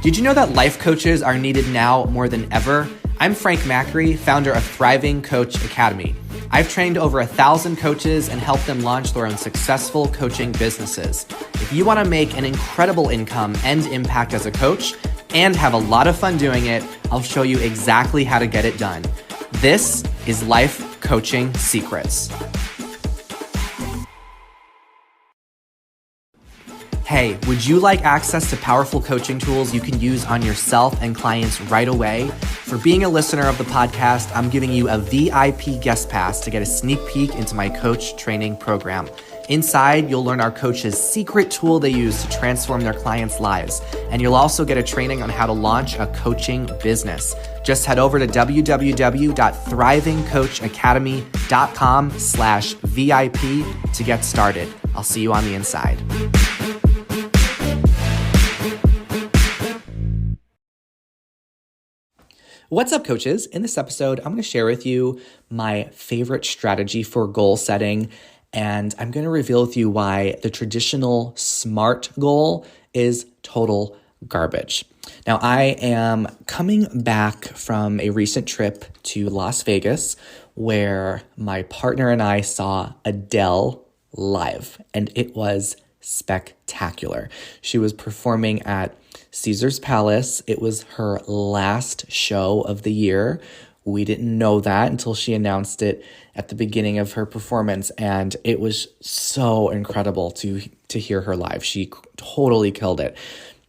Did you know that life coaches are needed now more than ever? I'm Frank Macri, founder of Thriving Coach Academy. I've trained over 1,000 coaches and helped them launch their own successful coaching businesses. If you want to make an incredible income and impact as a coach and have a lot of fun doing it, I'll show you exactly how to get it done. This is Life Coaching Secrets. Hey, would you like access to powerful coaching tools you can use on yourself and clients right away? For being a listener of the podcast, I'm giving you a VIP guest pass to get a sneak peek into my coach training program. Inside, you'll learn our coaches' secret tool they use to transform their clients' lives. And you'll also get a training on how to launch a coaching business. Just head over to www.thrivingcoachacademy.com/VIP to get started. I'll see you on the inside. What's up, coaches? In this episode, I'm going to share with you my favorite strategy for goal setting, and I'm going to reveal with you why the traditional SMART goal is total garbage. Now, I am coming back from a recent trip to Las Vegas where my partner and I saw Adele live, and it was spectacular. She was performing at Caesar's Palace. It was her last show of the year. We didn't know that until she announced it at the beginning of her performance, and it was so incredible to hear her live. She totally killed it.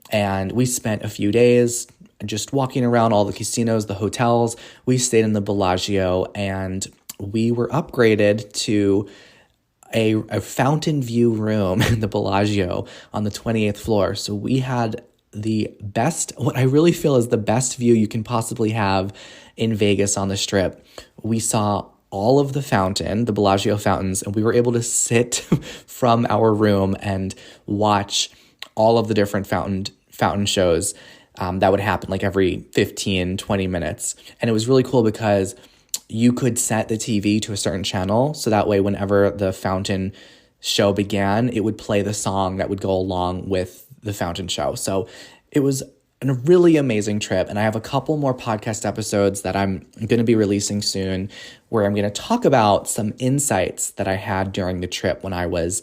And we spent a few days just walking around all the casinos, the hotels. We stayed in the Bellagio, and we were upgraded to a fountain view room in the Bellagio on the 28th floor. So we had the best, what I really feel is the best view you can possibly have in Vegas on the Strip. We saw all of the Bellagio fountains, and we were able to sit from our room and watch all of the different fountain shows that would happen like every 15, 20 minutes. And it was really cool because you could set the TV to a certain channel, so that way whenever the fountain show began, it would play the song that would go along with the fountain show. So it was a really amazing trip, and I have a couple more podcast episodes that I'm going to be releasing soon where I'm going to talk about some insights that I had during the trip when I was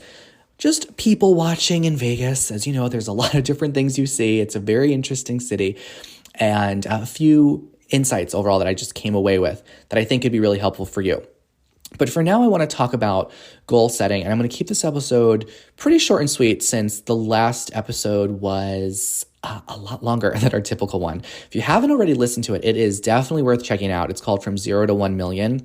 just people watching in Vegas. As you know, there's a lot of different things you see. It's a very interesting city, and a few insights overall that I just came away with that I think could be really helpful for you. But for now, I want to talk about goal setting, and I'm going to keep this episode pretty short and sweet since the last episode was a lot longer than our typical one. If you haven't already listened to it, it is definitely worth checking out. It's called From 0 to 1 Million.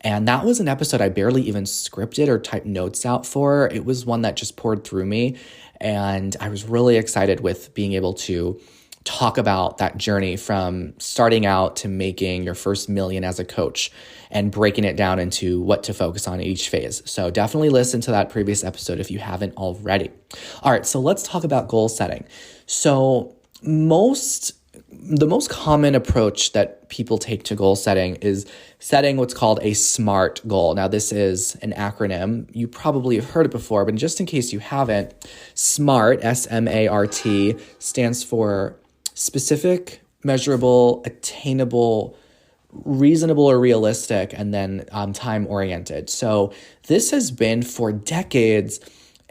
And that was an episode I barely even scripted or typed notes out for. It was one that just poured through me. And I was really excited with being able to talk about that journey from starting out to making your first million as a coach and breaking it down into what to focus on each phase. So definitely listen to that previous episode if you haven't already. All right, so let's talk about goal setting. So the most common approach that people take to goal setting is setting what's called a SMART goal. Now, this is an acronym. You probably have heard it before, but just in case you haven't, SMART, S-M-A-R-T, stands for specific, measurable, attainable, reasonable or realistic, and then time-oriented. So this has been for decades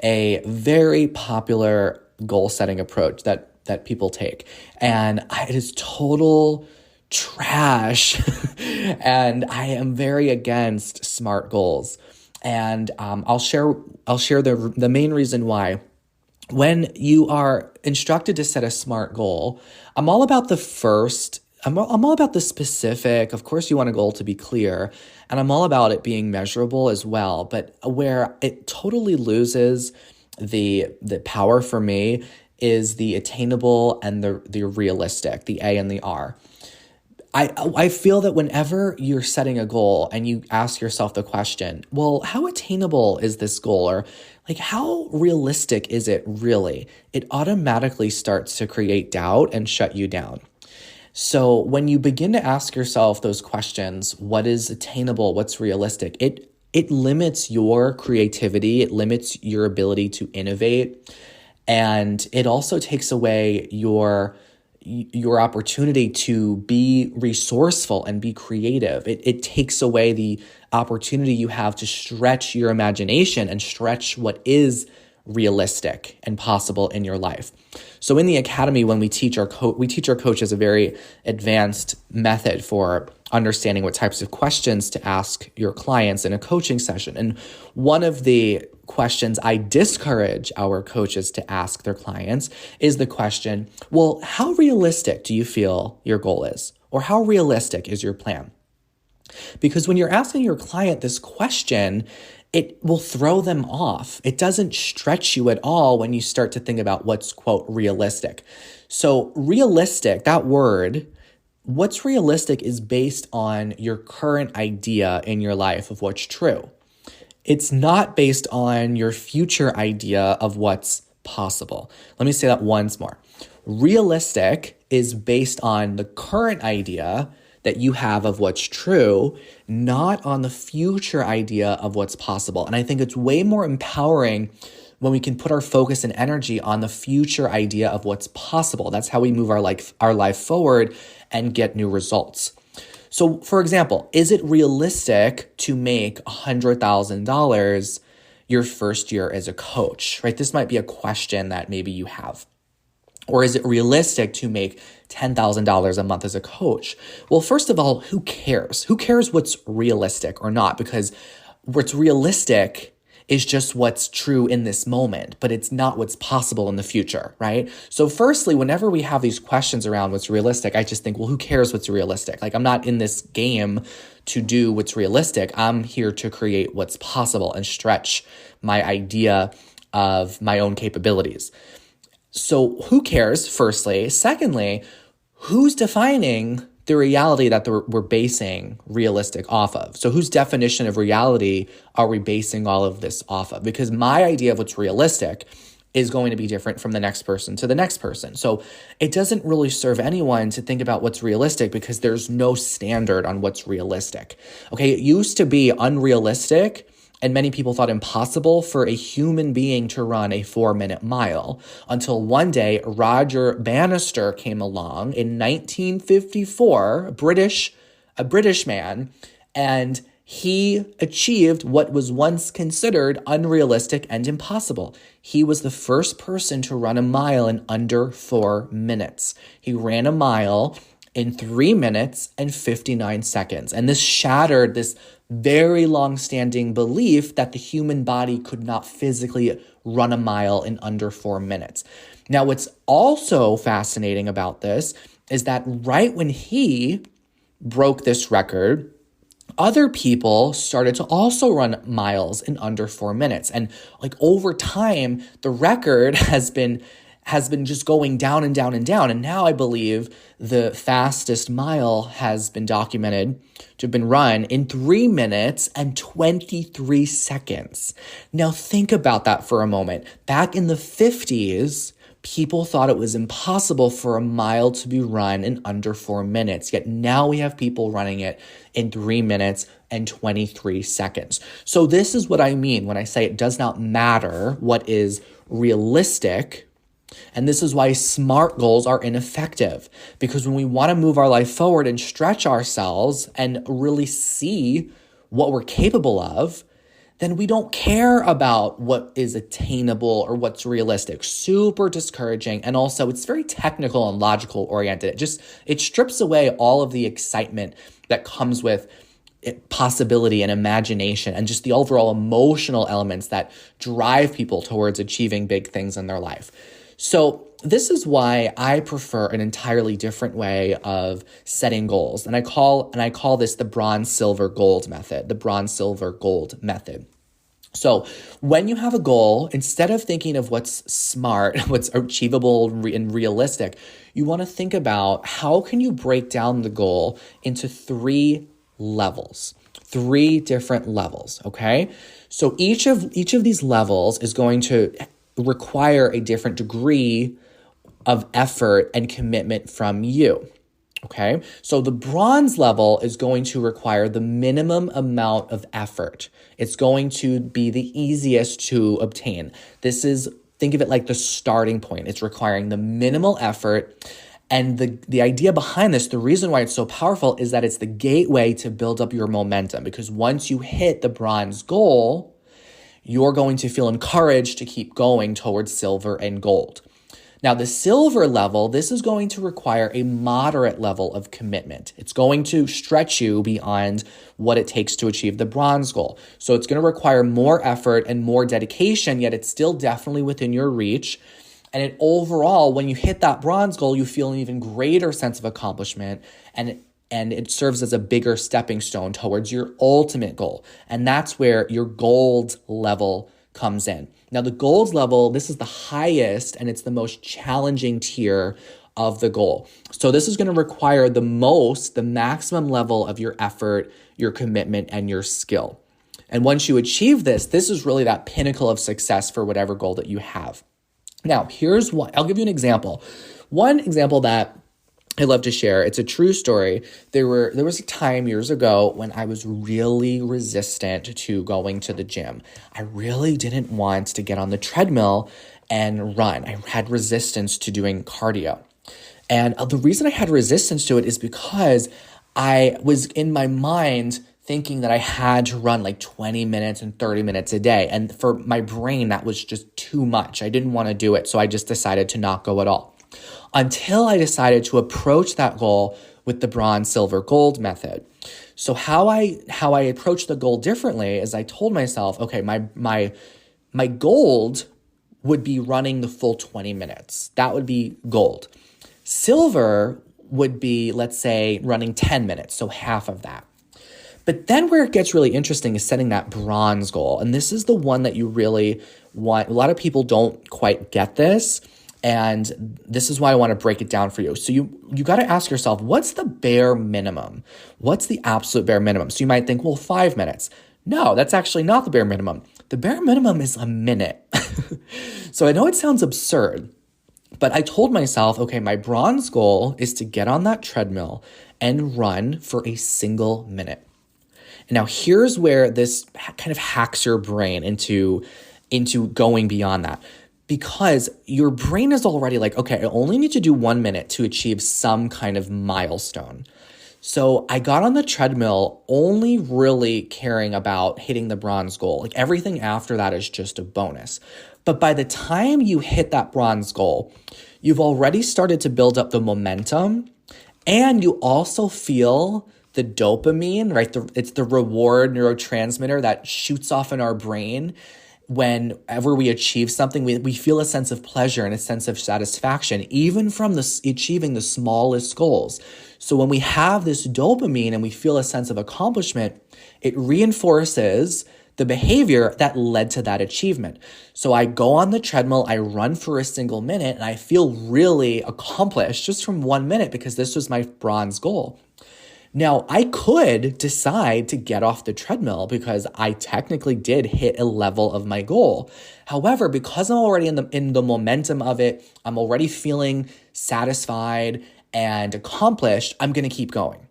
a very popular goal-setting approach that people take. And it is total trash. And I am very against SMART goals. And I'll share the main reason why. When you are instructed to set a SMART goal, I'm all about the specific. Of course, you want a goal to be clear, and I'm all about it being measurable as well. But where it totally loses the power for me is the attainable and the realistic, the A and the R. I feel that whenever you're setting a goal and you ask yourself the question, well, how attainable is this goal? Or like, how realistic is it really? It automatically starts to create doubt and shut you down. So when you begin to ask yourself those questions, what is attainable? What's realistic? It limits your creativity. It limits your ability to innovate. And it also takes away your your opportunity to be resourceful and be creative. It takes away the opportunity you have to stretch your imagination and stretch what is realistic and possible in your life. So in the academy, when we teach our coaches a very advanced method for understanding what types of questions to ask your clients in a coaching session. And one of the questions I discourage our coaches to ask their clients is the question, well, how realistic do you feel your goal is? Or how realistic is your plan? Because when you're asking your client this question, it will throw them off. It doesn't stretch you at all when you start to think about what's, quote, realistic. So realistic, that word, what's realistic is based on your current idea in your life of what's true. It's not based on your future idea of what's possible. Let me say that once more. Realistic is based on the current idea that you have of what's true, not on the future idea of what's possible. And I think it's way more empowering when we can put our focus and energy on the future idea of what's possible. That's how we move our life forward and get new results. So, for example, is it realistic to make $100,000 your first year as a coach, right? This might be a question that maybe you have. Or is it realistic to make $10,000 a month as a coach? Well, first of all, who cares? Who cares what's realistic or not? Because what's realistic is just what's true in this moment, but it's not what's possible in the future, right? So firstly, whenever we have these questions around what's realistic, I just think, well, who cares what's realistic? Like, I'm not in this game to do what's realistic. I'm here to create what's possible and stretch my idea of my own capabilities. So who cares, firstly? Secondly, who's defining the reality that we're basing realistic off of? So whose definition of reality are we basing all of this off of? Because my idea of what's realistic is going to be different from the next person to the next person. So it doesn't really serve anyone to think about what's realistic because there's no standard on what's realistic. Okay, it used to be unrealistic and many people thought impossible for a human being to run a 4-minute mile until one day Roger Bannister came along in 1954, a British man, and he achieved what was once considered unrealistic and impossible. He was the first person to run a mile in under 4 minutes. He ran a mile in 3 minutes and 59 seconds. And this shattered this very long-standing belief that the human body could not physically run a mile in under 4 minutes. Now, what's also fascinating about this is that right when he broke this record, other people started to also run miles in under 4 minutes. And like over time, the record has been just going down and down and down. And now I believe the fastest mile has been documented to have been run in 3 minutes and 23 seconds. Now think about that for a moment. Back in the 50s, people thought it was impossible for a mile to be run in under 4 minutes. Yet now we have people running it in 3 minutes and 23 seconds. So this is what I mean when I say it does not matter what is realistic. And this is why SMART goals are ineffective, because when we want to move our life forward and stretch ourselves and really see what we're capable of, then we don't care about what is attainable or what's realistic. Super discouraging. And also it's very technical and logical oriented. It strips away all of the excitement that comes with possibility and imagination and just the overall emotional elements that drive people towards achieving big things in their life. So this is why I prefer an entirely different way of setting goals. And I call this the bronze, silver, gold method, the bronze, silver, gold method. So when you have a goal, instead of thinking of what's smart, what's achievable and realistic, you want to think about how can you break down the goal into 3 levels, 3 different levels, okay? So each of these levels is going to require a different degree of effort and commitment from you, okay? So the bronze level is going to require the minimum amount of effort. It's going to be the easiest to obtain. Think of it like the starting point. It's requiring the minimal effort And the idea behind this, the reason why it's so powerful is that it's the gateway to build up your momentum, because once you hit the bronze goal, you're going to feel encouraged to keep going towards silver and gold. Now, the silver level, this is going to require a moderate level of commitment. It's going to stretch you beyond what it takes to achieve the bronze goal. So it's going to require more effort and more dedication, yet it's still definitely within your reach. And overall, when you hit that bronze goal, you feel an even greater sense of accomplishment, and it serves as a bigger stepping stone towards your ultimate goal. And that's where your gold level comes in. Now, the gold level, this is the highest and it's the most challenging tier of the goal. So this is going to require the maximum level of your effort, your commitment, and your skill. And once you achieve this, this is really that pinnacle of success for whatever goal that you have. Now, here's one. I'll give you an example. One example that I love to share. It's a true story. There was a time years ago when I was really resistant to going to the gym. I really didn't want to get on the treadmill and run. I had resistance to doing cardio. And the reason I had resistance to it is because I was in my mind thinking that I had to run like 20 minutes and 30 minutes a day. And for my brain, that was just too much. I didn't want to do it. So I just decided to not go at all, until I decided to approach that goal with the bronze, silver, gold method. So how I approached the goal differently is I told myself, okay, my gold would be running the full 20 minutes. That would be gold. Silver would be, let's say, running 10 minutes, so half of that. But then where it gets really interesting is setting that bronze goal. And this is the one that you really want. A lot of people don't quite get this. And this is why I want to break it down for you. So you got to ask yourself, what's the bare minimum? What's the absolute bare minimum? So you might think, well, 5 minutes. No, that's actually not the bare minimum. The bare minimum is a minute. So I know it sounds absurd, but I told myself, okay, my bronze goal is to get on that treadmill and run for a single minute. And now here's where this kind of hacks your brain into going beyond that. Because your brain is already like, okay, I only need to do 1 minute to achieve some kind of milestone. So I got on the treadmill only really caring about hitting the bronze goal. Like everything after that is just a bonus. But by the time you hit that bronze goal, you've already started to build up the momentum, and you also feel the dopamine, right? It's the reward neurotransmitter that shoots off in our brain. Whenever we achieve something, we feel a sense of pleasure and a sense of satisfaction, even from achieving the smallest goals. So when we have this dopamine and we feel a sense of accomplishment, it reinforces the behavior that led to that achievement. So I go on the treadmill, I run for a single minute, and I feel really accomplished just from 1 minute because this was my bronze goal. Now, I could decide to get off the treadmill because I technically did hit a level of my goal. However, because I'm already in the momentum of it, I'm already feeling satisfied and accomplished, I'm going to keep going.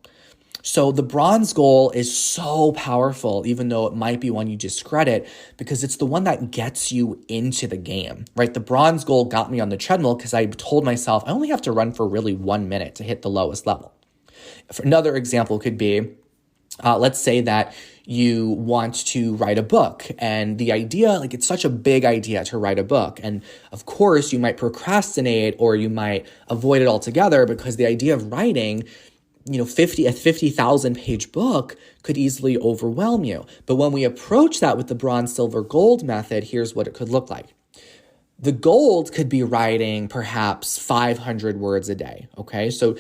So the bronze goal is so powerful, even though it might be one you discredit, because it's the one that gets you into the game, right? The bronze goal got me on the treadmill because I told myself I only have to run for really 1 minute to hit the lowest level. Another example could be, let's say that you want to write a book, and the idea, like it's such a big idea to write a book. And of course you might procrastinate or you might avoid it altogether because the idea of writing, a 50,000 page book could easily overwhelm you. But when we approach that with the bronze, silver, gold method, here's what it could look like. The gold could be writing perhaps 500 words a day. Okay. So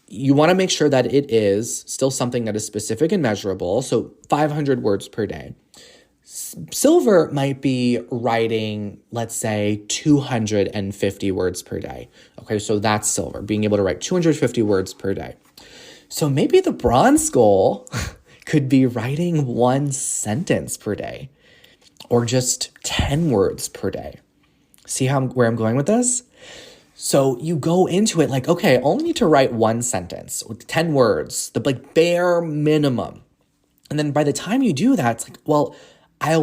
you want to make sure that it is still something that is specific and measurable. So 500 words per day. Silver might be writing, let's say, 250 words per day. Okay, so that's silver, being able to write 250 words per day. So maybe the bronze goal could be writing 1 sentence per day or just 10 words per day. See where I'm going with this? So you go into it like, okay, I only need to write 1 sentence with 10 words, the bare minimum. And then by the time you do that, it's like, well, I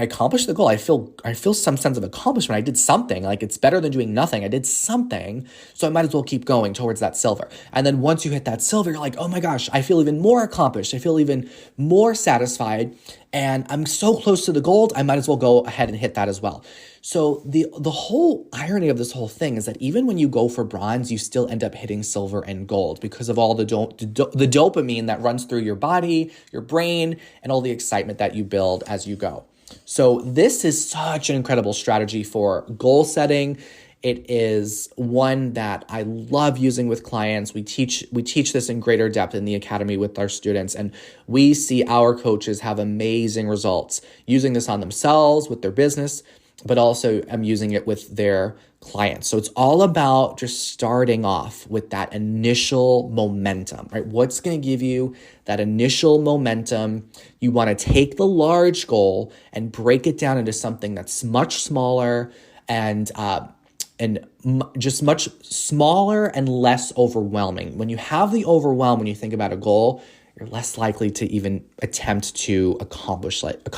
accomplished the goal. I feel some sense of accomplishment. I did something. Like it's better than doing nothing. I did something. So I might as well keep going towards that silver. And then once you hit that silver, you're like, oh my gosh, I feel even more accomplished. I feel even more satisfied. And I'm so close to the gold, I might as well go ahead and hit that as well. So the whole irony of this whole thing is that even when you go for bronze, you still end up hitting silver and gold because of all the dopamine that runs through your body, your brain, and all the excitement that you build as you go. So this is such an incredible strategy for goal setting. It is one that I love using with clients. We teach this in greater depth in the academy with our students, and we see our coaches have amazing results using this on themselves with their business, but also I'm using it with their clients. So it's all about just starting off with that initial momentum, right? What's going to give you that initial momentum? You want to take the large goal and break it down into something that's much smaller and just much smaller and less overwhelming. When you have the overwhelm, when you think about a goal, you're less likely to even attempt to accomplish it.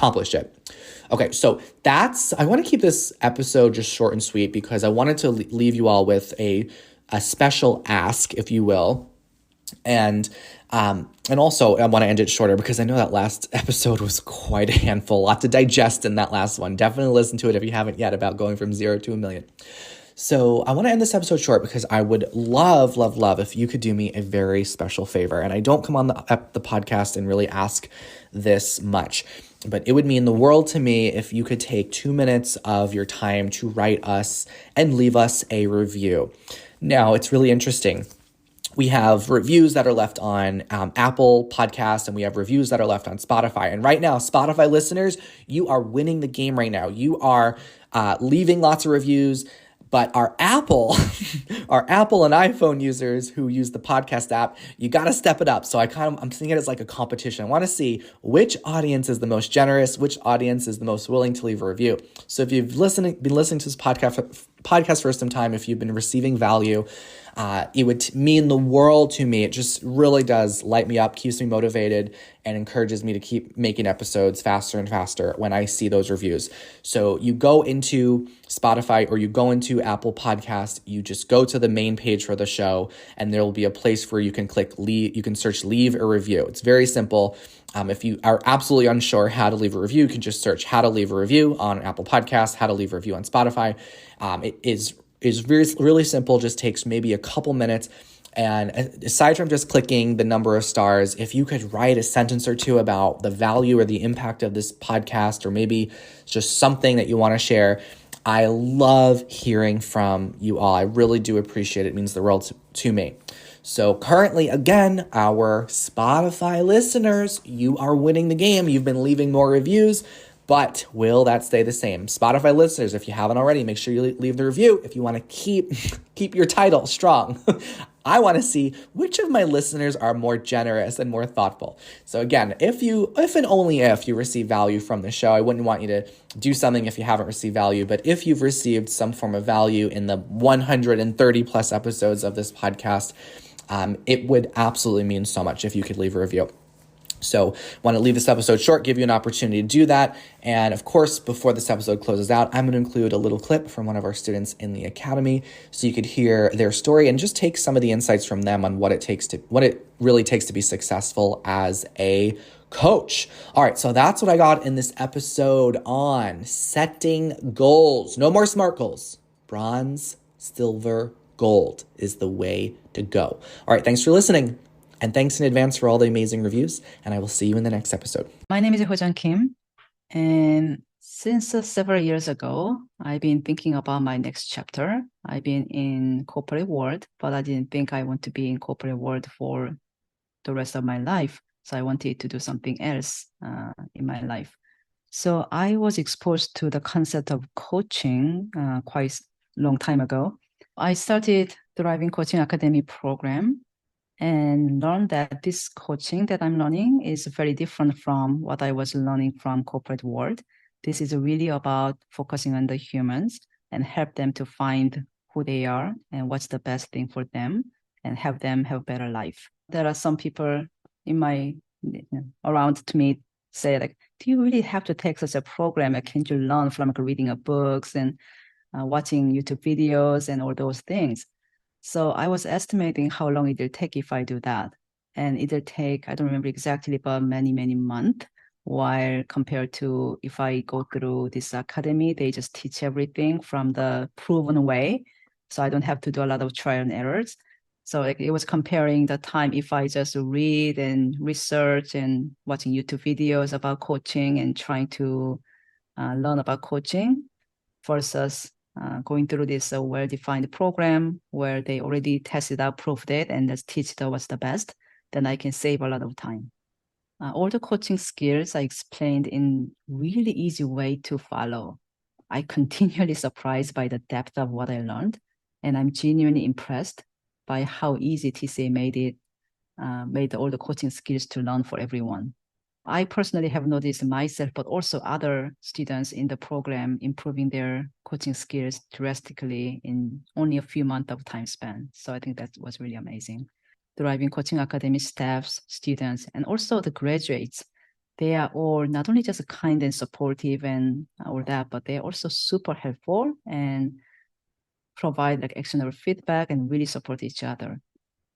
Okay, so I want to keep this episode just short and sweet because I wanted to leave you all with a special ask, if you will. And also I want to end it shorter because I know that last episode was quite a handful, a lot to digest in that last one. Definitely listen to it if you haven't yet, about going from 0 to 1 million. So I want to end this episode short because I would love, love, love if you could do me a very special favor. And I don't come on the podcast and really ask this much, but it would mean the world to me if you could take 2 minutes of your time to write us and leave us a review. Now, it's really interesting. We have reviews that are left on Apple Podcasts, and we have reviews that are left on Spotify. And right now, Spotify listeners, you are winning the game right now. You are leaving lots of reviews. But our Apple and iPhone users who use the podcast app, you got to step it up. So I'm thinking it as like a competition. I want to see which audience is the most generous, which audience is the most willing to leave a review. So if you've been listening to this podcast for some time, if you've been receiving value, it would mean the world to me. It just really does light me up, keeps me motivated, and encourages me to keep making episodes faster and faster when I see those reviews. So you go into Spotify or you go into Apple Podcast, you just go to the main page for the show, and there will be a place where you can click leave. You can search leave a review. It's very simple. If you are absolutely unsure how to leave a review, you can just search how to leave a review on Apple Podcasts, how to leave a review on Spotify. It is really simple, just takes maybe a couple minutes. And aside from just clicking the number of stars, if you could write a sentence or two about the value or the impact of this podcast, or maybe just something that you want to share, I love hearing from you all. I really do appreciate it. It means the world to me. So currently, again, our Spotify listeners, you are winning the game. You've been leaving more reviews. But will that stay the same? Spotify listeners, if you haven't already, make sure you leave the review if you want to keep your title strong. I want to see which of my listeners are more generous and more thoughtful. So again, if and only if you receive value from the show, I wouldn't want you to do something if you haven't received value, but if you've received some form of value in the 130 plus episodes of this podcast, it would absolutely mean so much if you could leave a review. So want to leave this episode short, give you an opportunity to do that. And of course, before this episode closes out, I'm going to include a little clip from one of our students in the academy so you could hear their story and just take some of the insights from them on what it really takes to be successful as a coach. All right, so that's what I got in this episode on setting goals. No more SMART goals. Bronze, silver, gold is the way to go. All right, thanks for listening. And thanks in advance for all the amazing reviews, and I will see you in the next episode. My name is Hojang Kim, and since several years ago, I've been thinking about my next chapter. I've been in corporate world, but I didn't think I want to be in corporate world for the rest of my life. So I wanted to do something else in my life. So I was exposed to the concept of coaching quite a long time ago. I started Thriving Coaching Academy program and learned that this coaching that I'm learning is very different from what I was learning from corporate world. This is really about focusing on the humans and help them to find who they are and what's the best thing for them and help them have a better life. There are some people in my around to me say like, do you really have to take such a program? Can you learn from like reading a books and watching YouTube videos and all those things? So I was estimating how long it'll take if I do that. And it'll take, I don't remember exactly, but many, many months. While compared to if I go through this academy, they just teach everything from the proven way. So I don't have to do a lot of trial and errors. So like it was comparing the time if I just read and research and watching YouTube videos about coaching and trying to learn about coaching versus going through this well-defined program where they already tested out, proved it, and just teach what's the best, then I can save a lot of time. All the coaching skills I explained in really easy way to follow. I continually surprised by the depth of what I learned, and I'm genuinely impressed by how easy TCA made all the coaching skills to learn for everyone. I personally have noticed myself, but also other students in the program improving their coaching skills drastically in only a few months of time span. So I think that was really amazing. Thriving Coaching Academy staffs, students, and also the graduates, they are all not only just kind and supportive and all that, but they're also super helpful and provide like actionable feedback and really support each other.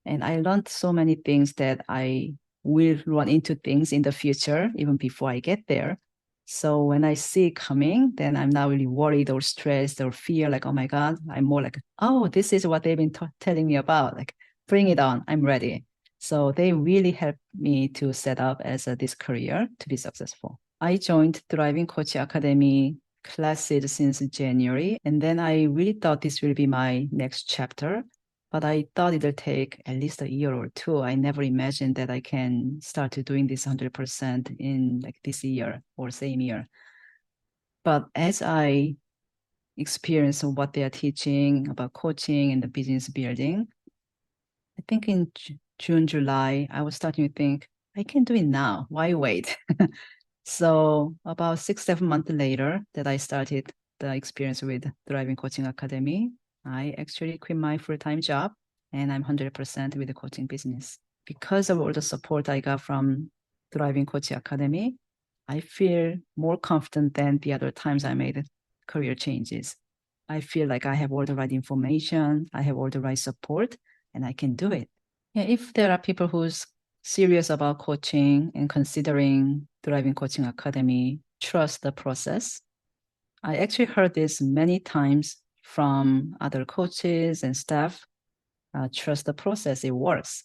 And I learned so many things that I will run into things in the future, even before I get there. So when I see it coming, then I'm not really worried or stressed or fear like, oh my God, I'm more like, oh, this is what they've been telling me about. Like, bring it on, I'm ready. So they really helped me to set up as this career to be successful. I joined Thriving Coach Academy classes since January, and then I really thought this will be my next chapter, but I thought it'll take at least a year or two. I never imagined that I can start to doing this 100% in like this year or same year. But as I experience what they are teaching about coaching and the business building, I think in June, July, I was starting to think, I can do it now. Why wait? So about 6, 7 months later that I started the experience with Thriving Coaching Academy, I actually quit my full-time job and I'm 100% with the coaching business. Because of all the support I got from Thriving Coaching Academy, I feel more confident than the other times I made career changes. I feel like I have all the right information, I have all the right support, and I can do it. Yeah, if there are people who's serious about coaching and considering Thriving Coaching Academy, trust the process. I actually heard this many times from other coaches and staff. Trust the process, it works.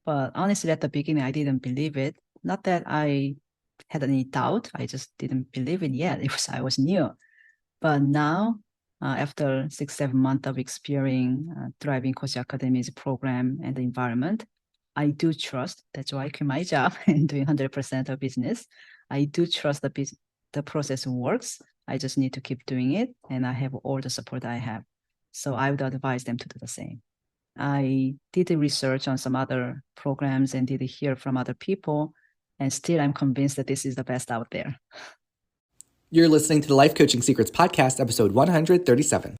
But honestly, at the beginning, I didn't believe it. Not that I had any doubt, I just didn't believe it yet. I was new. But now, after 6, 7 months of experiencing Thriving Coach Academy's program and the environment, I do trust. That's why I quit my job and doing 100% of business. I do trust the process works. I just need to keep doing it, and I have all the support I have. So I would advise them to do the same. I did the research on some other programs and did hear from other people, and still I'm convinced that this is the best out there. You're listening to the Life Coaching Secrets Podcast, episode 137.